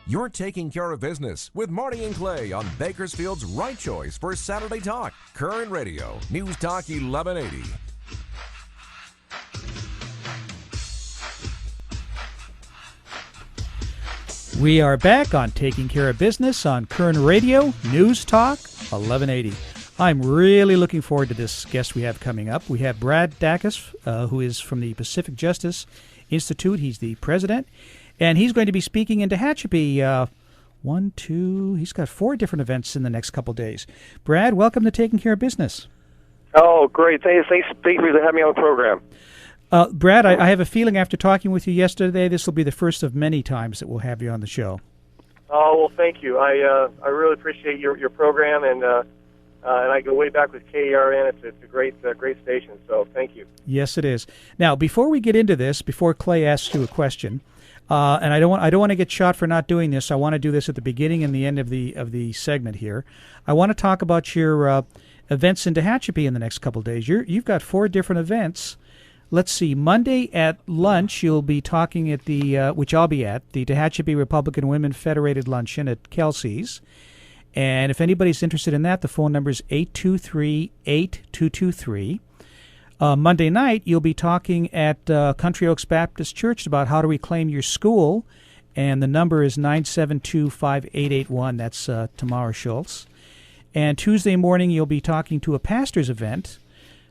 You're taking care of business with Marty and Clay on Bakersfield's right choice for Saturday Talk. Kern Radio Newstalk 1180. We are back on Taking Care of Business on Kern Radio Newstalk 1180. I'm really looking forward to this guest we have coming up. We have Brad Dacus, who is from the Pacific Justice Institute. He's the president, and he's going to be speaking in Tehachapi. He's got 4 different events in the next couple days. Brad, welcome to Taking Care of Business. Oh, great. Thanks for having me on the program. Brad, I have a feeling after talking with you yesterday, this will be the first of many times that we'll have you on the show. Oh, well, thank you. I really appreciate your program, and I go way back with KERN. It's a great station, so thank you. Yes, it is. Now, before we get into this, before Clay asks you a question, and I don't want to get shot for not doing this. I want to do this at the beginning and the end of the segment here. I want to talk about your events in Tehachapi in the next couple of days. You've got 4 different events. Let's see. Monday at lunch, you'll be talking at which I'll be at, the Tehachapi Republican Women Federated Luncheon at Kelsey's. And if anybody's interested in that, the phone number is 823-8223. Monday night, you'll be talking at Country Oaks Baptist Church about how to reclaim your school, and the number is 972-5881. That's Tamara Schultz. And Tuesday morning, you'll be talking to a pastor's event,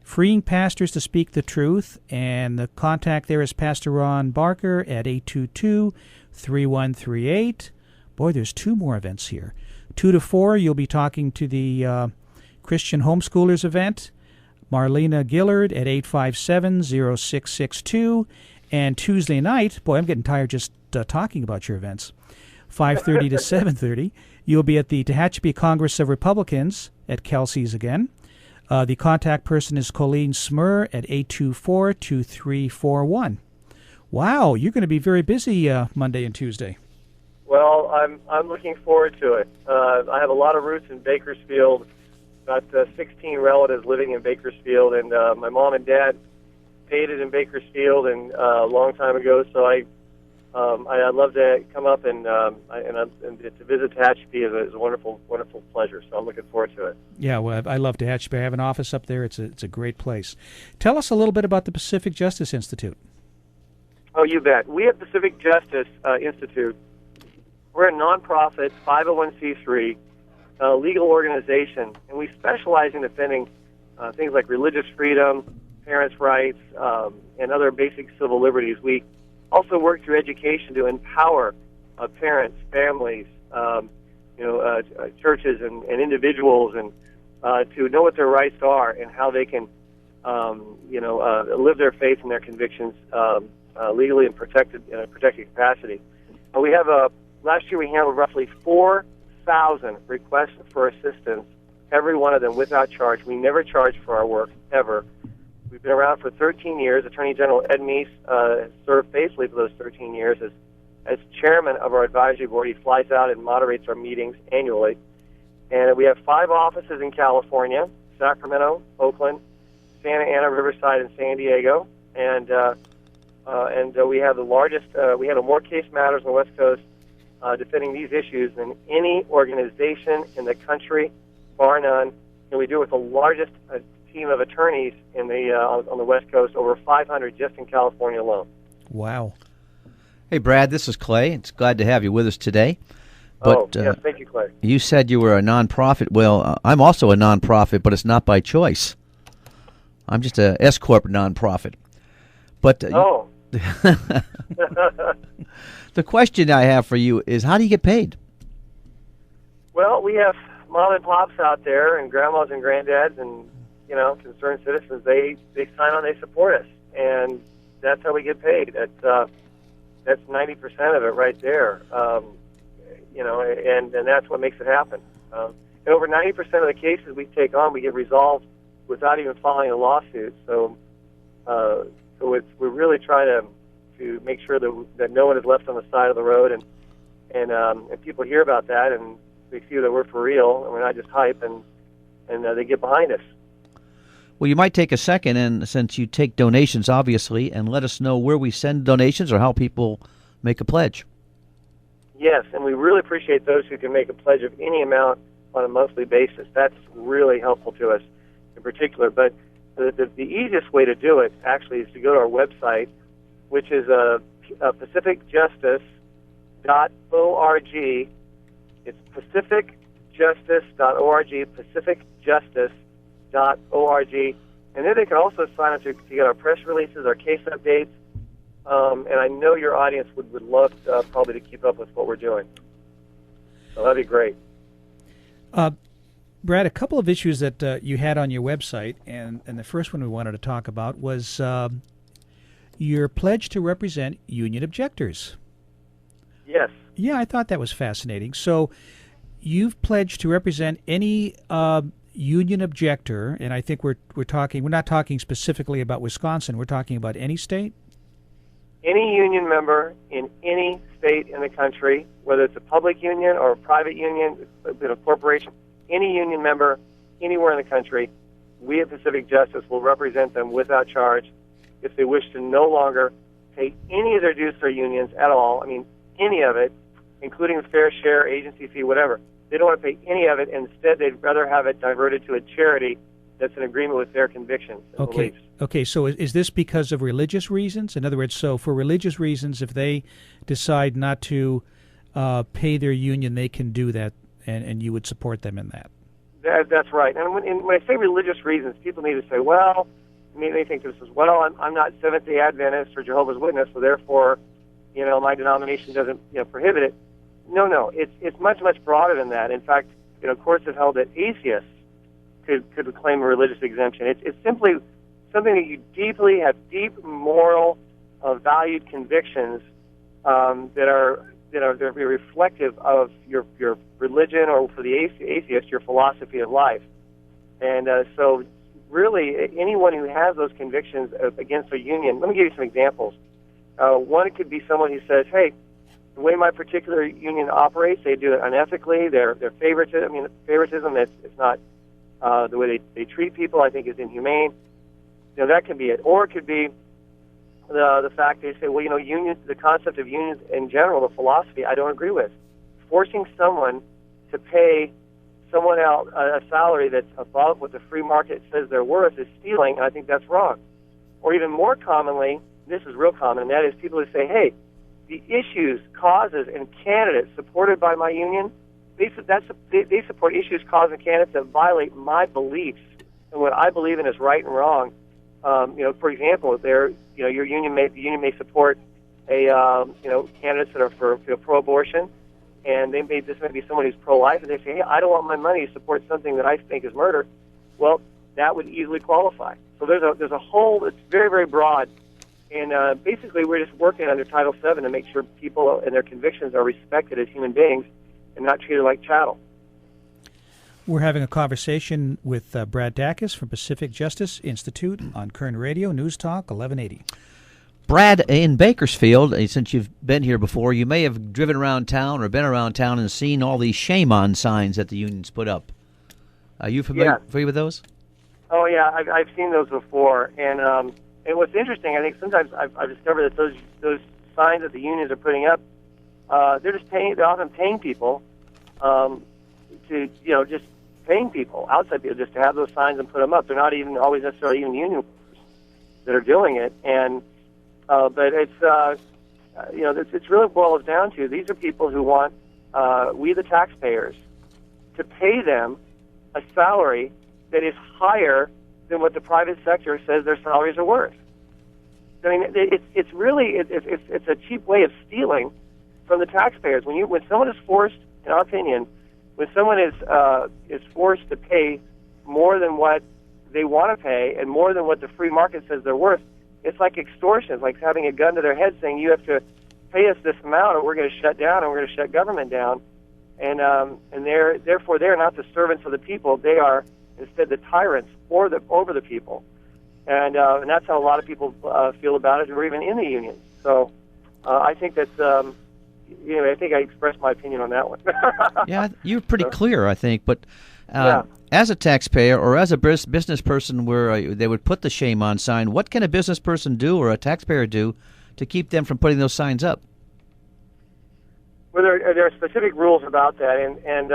Freeing Pastors to Speak the Truth, and the contact there is Pastor Ron Barker at 822-3138. Boy, there's 2 more events here. 2 to 4, you'll be talking to the Christian Homeschoolers event, Marlena Gillard at 857-0662. And Tuesday night, boy, I'm getting tired just talking about your events, 5:30 to 7:30, you'll be at the Tehachapi Congress of Republicans at Kelsey's again. The contact person is Colleen Smur at 824-2341. Wow, you're going to be very busy Monday and Tuesday. Well, I'm looking forward to it. I have a lot of roots in Bakersfield. Got 16 relatives living in Bakersfield, and my mom and dad dated in Bakersfield and a long time ago. So I'd love to come up and to visit Tehachapi is a wonderful, wonderful pleasure. So I'm looking forward to it. Yeah, well, I love Tehachapi. I have an office up there. It's a great place. Tell us a little bit about the Pacific Justice Institute. Oh, you bet. We at Pacific Justice Institute, we're a nonprofit 501c3 legal organization, and we specialize in defending things like religious freedom, parents' rights, and other basic civil liberties. We also work through education to empower parents, families, churches and individuals, and to know what their rights are and how they can, live their faith and their convictions legally and protected in a protected capacity. We have last year we handled roughly 4,000 requests for assistance, every one of them without charge. We never charge for our work, ever. We've been around for 13 years. Attorney General Ed Meese has served faithfully for those 13 years as chairman of our advisory board. He flies out and moderates our meetings annually. And we have 5 offices in California: Sacramento, Oakland, Santa Ana, Riverside, and San Diego. And we have the largest, we handle more case matters on the West Coast defending these issues than any organization in the country, bar none. And we do it with the largest team of attorneys in on the West Coast, over 500 just in California alone. Wow. Hey, Brad, this is Clay. It's glad to have you with us today. But, yes, thank you, Clay. You said you were a nonprofit. Well, I'm also a nonprofit, but it's not by choice. I'm just a S-corp nonprofit. But the question I have for you is, how do you get paid? Well, we have mom and pops out there, and grandmas and granddads, and concerned citizens. They sign on, they support us, and that's how we get paid. That's 90% of it right there. And that's what makes it happen. And over 90% of the cases we take on, we get resolved without even filing a lawsuit. So we really try to make sure that no one is left on the side of the road, and people hear about that, and they see that we're for real and we're not just hype, and they get behind us. Well, you might take a second, and since you take donations, obviously, and let us know where we send donations or how people make a pledge. Yes, and we really appreciate those who can make a pledge of any amount on a monthly basis. That's really helpful to us in particular. But the easiest way to do it, actually, is to go to our website, which is pacificjustice.org. It's pacificjustice.org, pacificjustice.org. And then they can also sign up to get our press releases, our case updates. And I know your audience would love probably to keep up with what we're doing. So that'd be great. Brad, a couple of issues that you had on your website, and the first one we wanted to talk about was your pledge to represent union objectors. Yes. Yeah, I thought that was fascinating. So you've pledged to represent any union objector, and I think we're not talking specifically about Wisconsin. We're talking about any state? Any union member in any state in the country, whether it's a public union or a private union, a corporation, any union member anywhere in the country, we at Pacific Justice will represent them without charge if they wish to no longer pay any of their dues to their unions at all. I mean, any of it, including the fair share, agency fee, whatever. They don't want to pay any of it, and instead they'd rather have it diverted to a charity that's in agreement with their convictions and beliefs. Okay, so is this because of religious reasons? In other words, so for religious reasons, if they decide not to pay their union, they can do that, and you would support them in that? That's right. And when I say religious reasons, people need to say, well, they think this is, well, I'm not Seventh-day Adventist or Jehovah's Witness, so therefore, my denomination doesn't prohibit it. No, it's much, much broader than that. In fact, courts have held that atheists could claim a religious exemption. It's simply something that you have deep moral, valued convictions that are reflective of your religion, or for the atheist, your philosophy of life. And so, really, anyone who has those convictions against a union. Let me give you some examples. One could be someone who says, "Hey, the way my particular union operates, they do it unethically. They're favoritism. Favoritism. It's not the way they treat people. I think is inhumane." That can be it. Or it could be the fact they say, well, unions, the concept of unions in general, the philosophy, I don't agree with. Forcing someone to pay someone else a salary that's above what the free market says they're worth is stealing, and I think that's wrong. Or even more commonly, this is real common, and that is people who say, hey, the issues, causes, and candidates supported by my union, they support issues, causes, and candidates that violate my beliefs and what I believe in is right and wrong. For example, the union may support candidates that are for pro-abortion, and this may be someone who's pro-life, and they say, hey, I don't want my money to support something that I think is murder. Well, that would easily qualify. So there's a whole, it's very, very broad, and basically we're just working under Title VII to make sure people and their convictions are respected as human beings and not treated like chattel. We're having a conversation with Brad Dacus from Pacific Justice Institute on Kern Radio Newstalk 1180. Brad, in Bakersfield, since you've been here before, you may have driven around town or been around town and seen all these shame-on signs that the unions put up. Are you familiar with those? Oh, yeah, I've seen those before. And what's interesting, I think sometimes I've discovered that those signs that the unions are putting up, they're often paying people just paying people, outside people, just to have those signs and put them up. They're not even always necessarily even union workers that are doing it. And but it's really boils down to these are people who want we the taxpayers to pay them a salary that is higher than what the private sector says their salaries are worth. I mean, it's really a cheap way of stealing from the taxpayers. When someone is forced, in our opinion, when someone is forced to pay more than what they want to pay and more than what the free market says they're worth, it's like extortion. It's like having a gun to their head saying, you have to pay us this amount or we're going to shut down and we're going to shut government down. And therefore they're not the servants of the people. They are instead the tyrants over the people. And that's how a lot of people feel about it, or even in the union. So I think that's... I think I expressed my opinion on that one. Yeah, you're pretty clear, I think. But as a taxpayer or as a business person where they would put the shame-on sign, what can a business person do or a taxpayer do to keep them from putting those signs up? Well, there are specific rules about that, and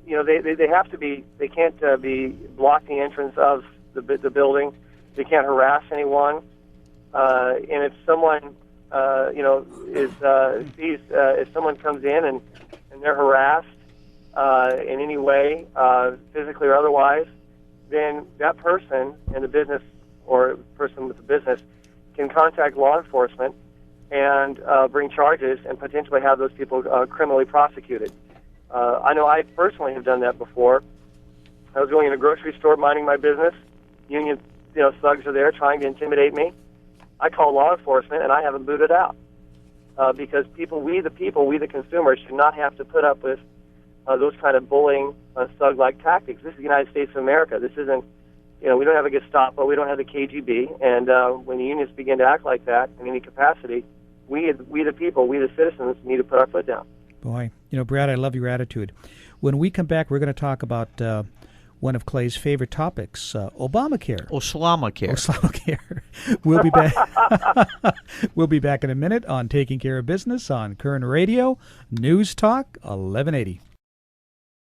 they have to be. They can't be block the entrance of the building. They can't harass anyone. And if someone if someone comes in and they're harassed in any way, physically or otherwise, then that person in the business or person with the business can contact law enforcement and bring charges and potentially have those people criminally prosecuted. I know I personally have done that before. I was going in a grocery store minding my business. Union thugs are there trying to intimidate me. I call law enforcement and I have them booted out because we the consumers, should not have to put up with those kind of bullying, thug-like tactics. This is the United States of America. This isn't, we don't have a Gestapo, we don't have the KGB, and when the unions begin to act like that in any capacity, we the people, we the citizens, need to put our foot down. Boy, Brad, I love your attitude. When we come back, we're going to talk about one of Clay's favorite topics, Obamacare. Obamacare. We'll be back. We'll be back in a minute on Taking Care of Business on Kern Radio Newstalk 1180.